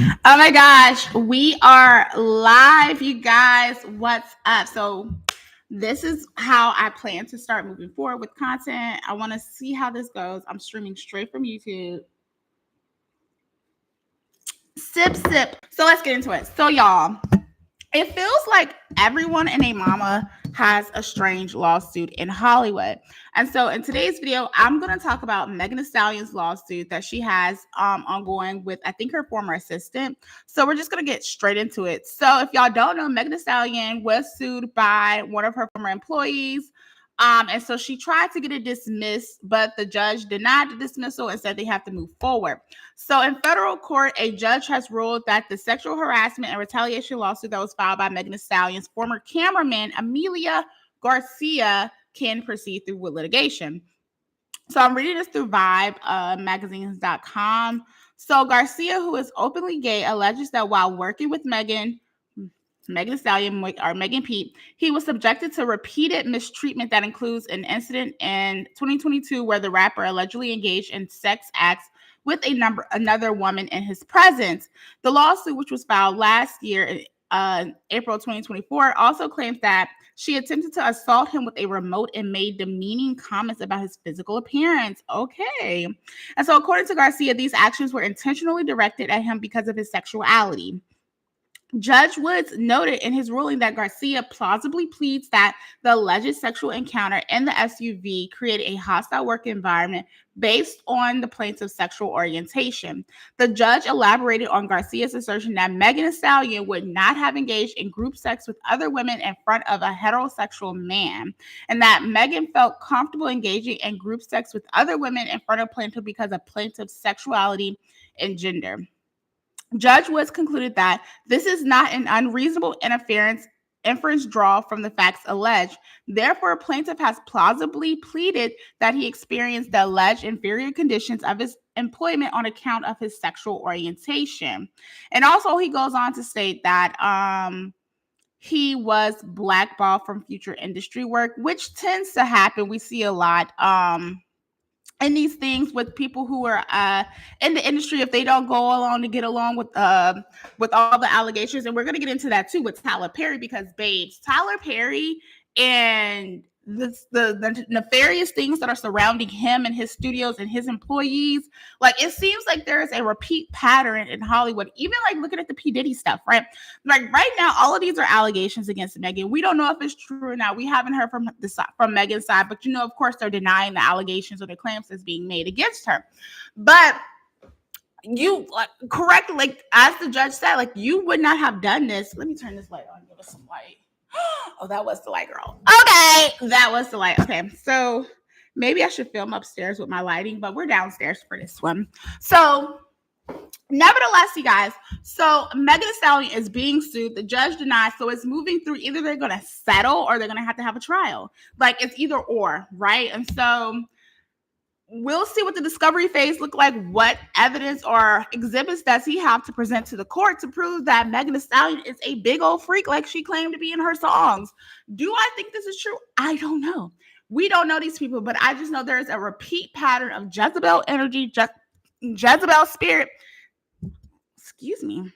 Oh my gosh, we are live, you guys. What's up? So, this is how I plan to start moving forward with content. I want to see how this goes. I'm streaming straight from YouTube. Sip, sip. So, let's get into it. So, y'all, it feels like everyone and a mama has a strange lawsuit in Hollywood. And so in today's video, I'm going to talk about Megan Thee Stallion's lawsuit that she has ongoing with, I think, her former assistant. So we're just going to get straight into it. So if y'all don't know, Megan Thee Stallion was sued by one of her former employees. And so she tried to get it dismissed, but the judge denied the dismissal and said they have to move forward. So in federal court, a judge has ruled that the sexual harassment and retaliation lawsuit that was filed by Megan Thee Stallion's former cameraman, Amelia Garcia, can proceed through with litigation. So I'm reading this through vibemagazines.com. So Garcia, who is openly gay, alleges that while working with Megan Thee Stallion or Megan Pete, he was subjected to repeated mistreatment that includes an incident in 2022 where the rapper allegedly engaged in sex acts with another woman in his presence. The lawsuit, which was filed last year, April 2024, also claims that she attempted to assault him with a remote and made demeaning comments about his physical appearance. Okay. And so according to Garcia, these actions were intentionally directed at him because of his sexuality. Judge Woods noted in his ruling that Garcia plausibly pleads that the alleged sexual encounter in the SUV created a hostile work environment based on the plaintiff's sexual orientation. The judge elaborated on Garcia's assertion that Megan Thee Stallion would not have engaged in group sex with other women in front of a heterosexual man, and that Megan felt comfortable engaging in group sex with other women in front of plaintiff because of plaintiff's sexuality and gender. Judge Woods concluded that this is not an unreasonable inference draw from the facts alleged. Therefore, plaintiff has plausibly pleaded that he experienced the alleged inferior conditions of his employment on account of his sexual orientation. And also, he goes on to state that he was blackballed from future industry work, which tends to happen. We see a lot. And these things with people who are in the industry, if they don't go along to get along with all the allegations, and we're going to get into that too with Tyler Perry, because babes, Tyler Perry and the nefarious things that are surrounding him and his studios and his employees, like it seems like there is a repeat pattern in Hollywood. Even like looking at the P. Diddy stuff, right? Like right now, all of these are allegations against Megan. We don't know if it's true or not. We haven't heard from Megan's side, but of course, they're denying the allegations or the claims that's being made against her. But you correct, like as the judge said, like you would not have done this. Let me turn this light on. Give us some light. Oh, that was the light, girl. Okay, that was the light. Okay, so maybe I should film upstairs with my lighting, but we're downstairs for this one. So, nevertheless, you guys, so Megan Thee Stallion is being sued. The judge denies, so it's moving through. Either they're going to settle or they're going to have a trial. Like it's either or, right? And so we'll see what the discovery phase look like. What evidence or exhibits does he have to present to the court to prove that Megan Thee Stallion is a big old freak like she claimed to be in her songs? Do I think this is true? I don't know. We don't know these people, but I just know there is a repeat pattern of Jezebel energy, Jezebel spirit. Excuse me.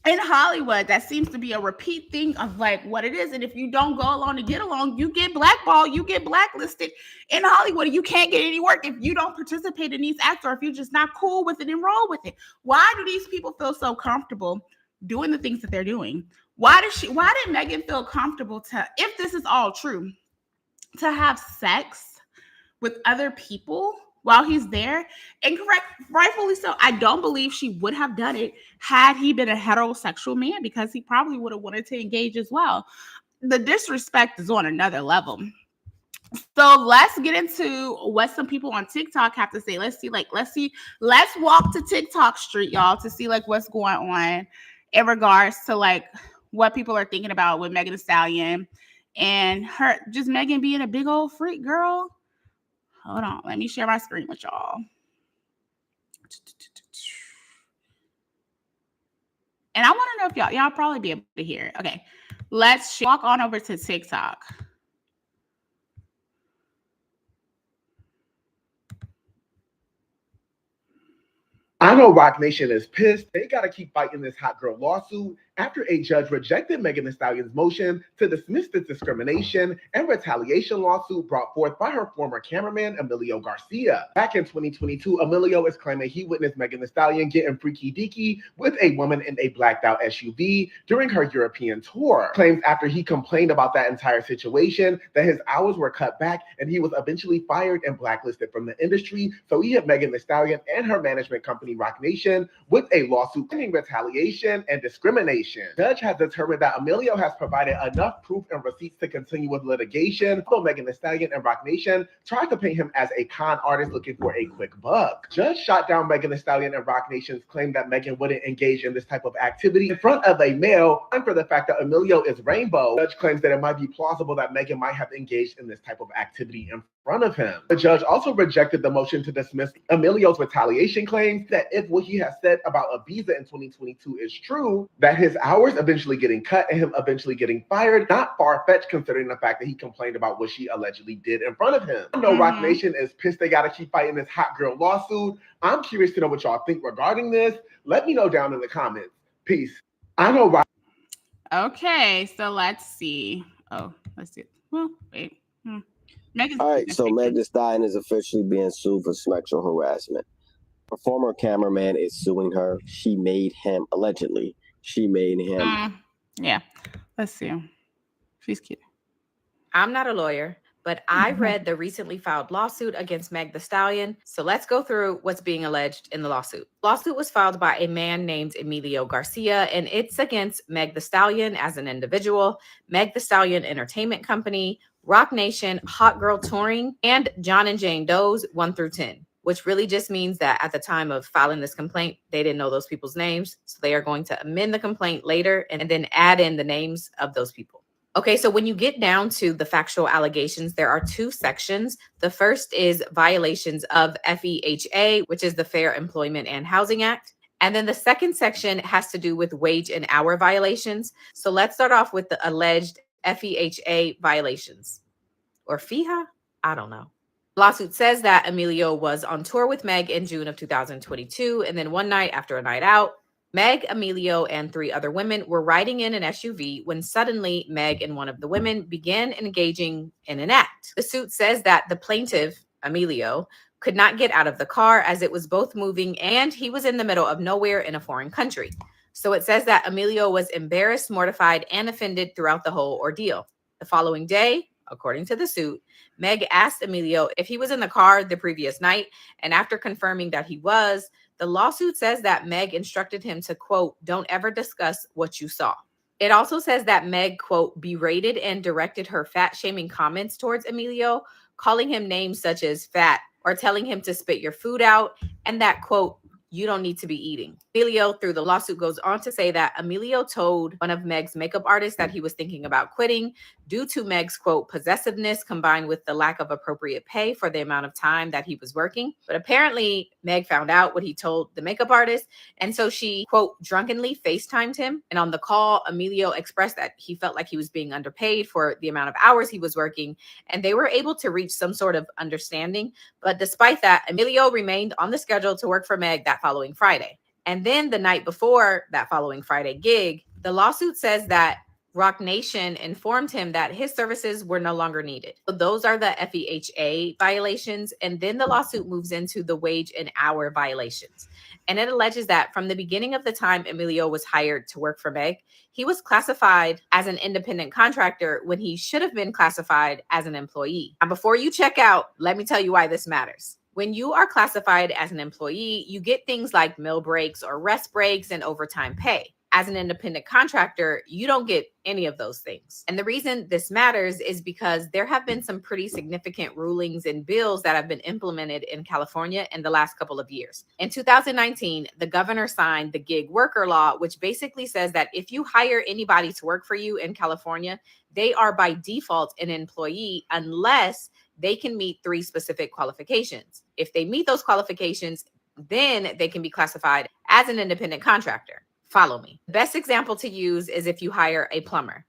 In Hollywood, that seems to be a repeat thing of like what it is. And if you don't go along to get along, you get blackballed, you get blacklisted in Hollywood. You can't get any work if you don't participate in these acts, or if you're just not cool with it and roll with it. Why do these people feel so comfortable doing the things that they're doing? Why did Megan feel comfortable to, if this is all true, to have sex with other people while he's there? And rightfully so. I don't believe she would have done it had he been a heterosexual man, because he probably would have wanted to engage as well. The disrespect is on another level. So let's get into what some people on TikTok have to say. Let's walk to TikTok street, y'all, to see like what's going on in regards to like what people are thinking about with Megan Thee Stallion and her, just Megan being a big old freak, girl. Hold on, let me share my screen with y'all. And I want to know if y'all probably be able to hear it. Okay, let's walk on over to TikTok. I know Rock Nation is pissed. They gotta keep fighting this hot girl lawsuit after a judge rejected Megan Thee Stallion's motion to dismiss this discrimination and retaliation lawsuit brought forth by her former cameraman, Emilio Garcia. Back in 2022, Emilio is claiming he witnessed Megan Thee Stallion getting freaky deaky with a woman in a blacked out SUV during her European tour. Claims after he complained about that entire situation that his hours were cut back and he was eventually fired and blacklisted from the industry. So he hit Megan Thee Stallion and her management company Rock Nation with a lawsuit claiming retaliation and discrimination. Judge has determined that Emilio has provided enough proof and receipts to continue with litigation, although Megan Thee Stallion and Rock Nation tried to paint him as a con artist looking for a quick buck. Judge shot down Megan Thee Stallion and Rock Nation's claim that Megan wouldn't engage in this type of activity in front of a male, and for the fact that Emilio is rainbow. Judge claims that it might be plausible that Megan might have engaged in this type of activity in front of him. The judge also rejected the motion to dismiss Emilio's retaliation claims that if what he has said about Ibiza in 2022 is true, that his hours eventually getting cut and him eventually getting fired, not far-fetched considering the fact that he complained about what she allegedly did in front of him. I know Rock Nation is pissed they gotta keep fighting this hot girl lawsuit. I'm curious to know what y'all think regarding this. Let me know down in the comments. Peace. I know Rock. Okay, so let's see. Oh, let's see. Well, wait. All right, so Meg Thee Stallion is officially being sued for sexual harassment. Her former cameraman is suing her. She made him, allegedly, she made him. Yeah, let's see. She's cute. I'm not a lawyer, but I read the recently filed lawsuit against Meg Thee Stallion. So let's go through what's being alleged in the lawsuit. The lawsuit was filed by a man named Emilio Garcia, and it's against Meg Thee Stallion as an individual, Meg Thee Stallion Entertainment Company, Rock Nation, Hot Girl Touring, and John and Jane Doe's 1 through 10, which really just means that at the time of filing this complaint, they didn't know those people's names. So they are going to amend the complaint later and then add in the names of those people. Okay, so when you get down to the factual allegations, there are 2 sections. The first is violations of FEHA, which is the Fair Employment and Housing Act. And then the second section has to do with wage and hour violations. So let's start off with the alleged FEHA violations. Or FEHA? I don't know. The lawsuit says that Emilio was on tour with Meg in June of 2022. And then one night after a night out, Meg, Emilio, and 3 other women were riding in an SUV when suddenly Meg and one of the women began engaging in an act. The suit says that the plaintiff, Emilio, could not get out of the car as it was both moving and he was in the middle of nowhere in a foreign country. So it says that Emilio was embarrassed, mortified, and offended throughout the whole ordeal. The following day, according to the suit, Meg asked Emilio if he was in the car the previous night, and after confirming that he was, the lawsuit says that Meg instructed him to, quote, don't ever discuss what you saw. It also says that Meg, quote, berated and directed her fat-shaming comments towards Emilio, calling him names such as fat or telling him to spit your food out, and that, quote, you don't need to be eating. Emilio, through the lawsuit, goes on to say that Emilio told one of Meg's makeup artists that he was thinking about quitting due to Meg's, quote, possessiveness combined with the lack of appropriate pay for the amount of time that he was working. But apparently, Meg found out what he told the makeup artist, and so she, quote, drunkenly FaceTimed him. And on the call, Emilio expressed that he felt like he was being underpaid for the amount of hours he was working, and they were able to reach some sort of understanding. But despite that, Emilio remained on the schedule to work for Meg that following Friday. And then the night before that following Friday gig, the lawsuit says that Rock Nation informed him that his services were no longer needed. So those are the FEHA violations. And then the lawsuit moves into the wage and hour violations. And it alleges that from the beginning of the time Emilio was hired to work for Meg, he was classified as an independent contractor when he should have been classified as an employee. Now, before you check out, let me tell you why this matters. When you are classified as an employee, you get things like meal breaks or rest breaks and overtime pay. As an independent contractor, you don't get any of those things. And the reason this matters is because there have been some pretty significant rulings and bills that have been implemented in California in the last couple of years. In 2019, the governor signed the gig worker law, which basically says that if you hire anybody to work for you in California, they are by default an employee unless they can meet 3 specific qualifications. If they meet those qualifications, then they can be classified as an independent contractor. Follow me. The best example to use is if you hire a plumber.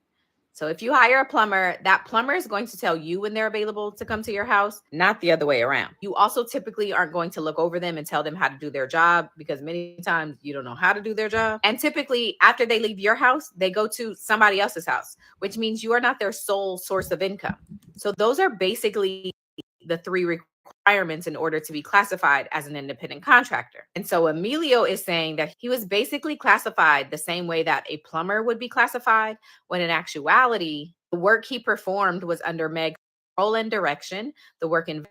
So if you hire a plumber, that plumber is going to tell you when they're available to come to your house, not the other way around. You also typically aren't going to look over them and tell them how to do their job, because many times you don't know how to do their job. And typically after they leave your house, they go to somebody else's house, which means you are not their sole source of income. So those are basically the three requirements in order to be classified as an independent contractor. And so Emilio is saying that he was basically classified the same way that a plumber would be classified, when in actuality, the work he performed was under Meg's control and direction. The work involved